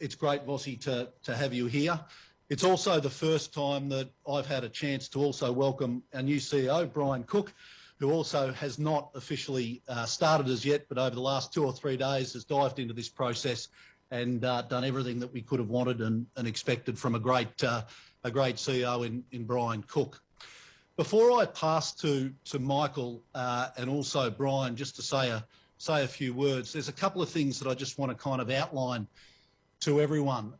it's great, Vossi, to have you here. It's also the first time that I've had a chance to also welcome our new CEO, Brian Cook, who also has not officially started as yet, but over the last 2 or 3 days has dived into this process and done everything that we could have wanted and expected from a great CEO in Brian Cook. Before I pass to Michael and also Brian, just to say a few words, there's a couple of things that I just want to kind of outline to everyone.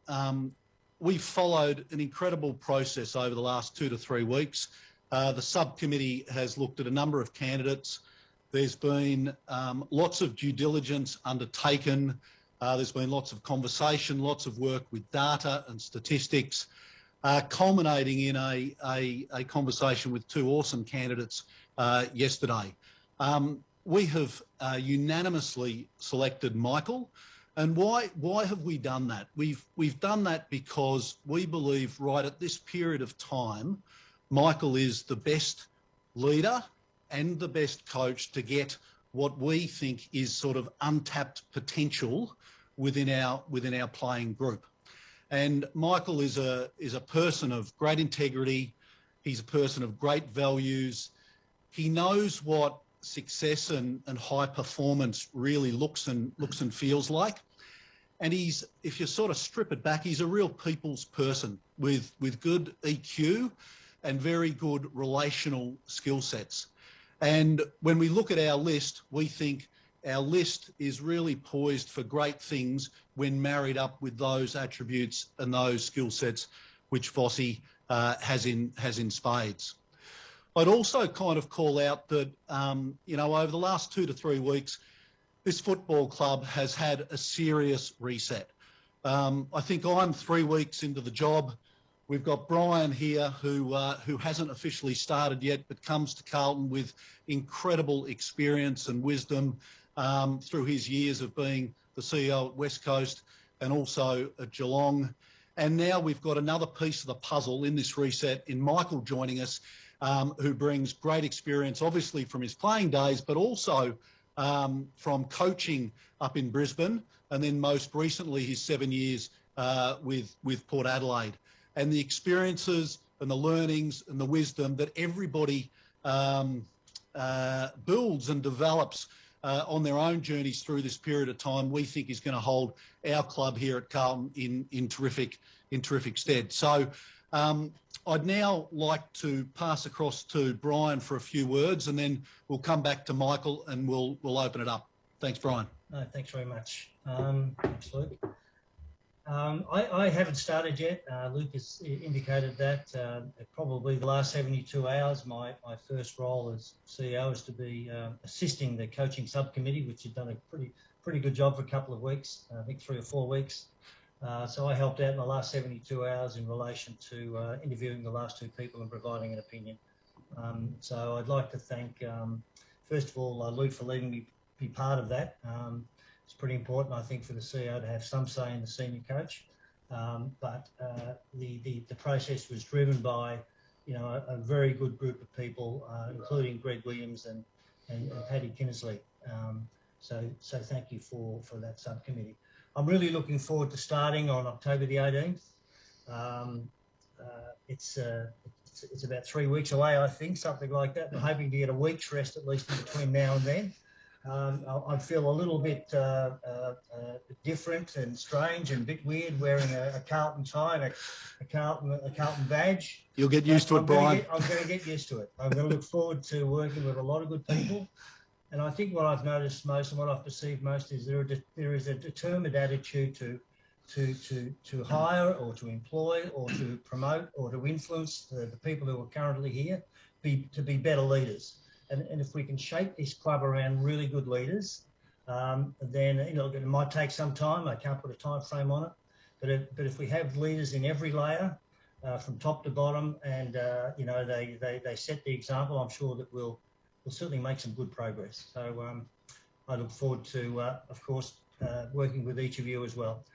We've followed an incredible process over the last 2 to 3 weeks. The subcommittee has looked at a number of candidates. There's been lots of due diligence undertaken. There's been lots of conversation, lots of work with data and statistics, culminating in a conversation with 2 awesome candidates yesterday. We have unanimously selected Michael. And why have we done that? We've done that because we believe right at this period of time, Michael is the best leader and the best coach to get what we think is sort of untapped potential within our playing group. And Michael is a person of great integrity. He's a person of great values. He knows what success and high performance really looks and feels like. And if you sort of strip it back, he's a real people's person with good EQ and very good relational skill sets. And when we look at our list, we think our list is really poised for great things when married up with those attributes and those skill sets which Vossi has in spades. I'd also kind of call out that, over the last 2 to 3 weeks, this football club has had a serious reset. I think I'm 3 weeks into the job. We've got Brian here who hasn't officially started yet, but comes to Carlton with incredible experience and wisdom through his years of being the CEO at West Coast and also at Geelong. And now we've got another piece of the puzzle in this reset in Michael joining us, who brings great experience, obviously from his playing days, but also from coaching up in Brisbane, and then most recently his 7 years with Port Adelaide. And the experiences and the learnings and the wisdom that everybody builds and develops on their own journeys through this period of time, we think is going to hold our club here at Carlton in terrific stead. So I'd now like to pass across to Brian for a few words, and then we'll come back to Michael and we'll open it up. Thanks, Brian. No, thanks very much. Thanks, Luke. I haven't started yet. Luke has indicated that probably the last 72 hours, my first role as CEO is to be assisting the coaching subcommittee, which has done a pretty good job for a couple of weeks, I think 3 or 4 weeks. So I helped out in the last 72 hours in relation to interviewing the last 2 people and providing an opinion. So I'd like to thank, first of all, Luke for letting me be part of that. It's pretty important, I think, for the CEO to have some say in the senior coach. But the process was driven by, a very good group of people, including Greg Williams and Paddy Kinnersley. So thank you for that subcommittee. I'm really looking forward to starting on October the 18th. It's about 3 weeks away, I think, something like that. I'm hoping to get a week's rest at least in between now and then. I'd feel a little bit different and strange and a bit weird wearing a Carlton tie and a Carlton badge. You'll get used to it, Brian. I'm going to get used to it. I'm going to look forward to working with a lot of good people. And I think what I've noticed most and what I've perceived most is there is a determined attitude to hire or to employ or to promote or to influence the people who are currently here to be better leaders. And if we can shape this club around really good leaders, then it might take some time. I can't put a time frame on it, but if we have leaders in every layer, from top to bottom, and they set the example, I'm sure that we'll certainly make some good progress. So I look forward to, of course, working with each of you as well.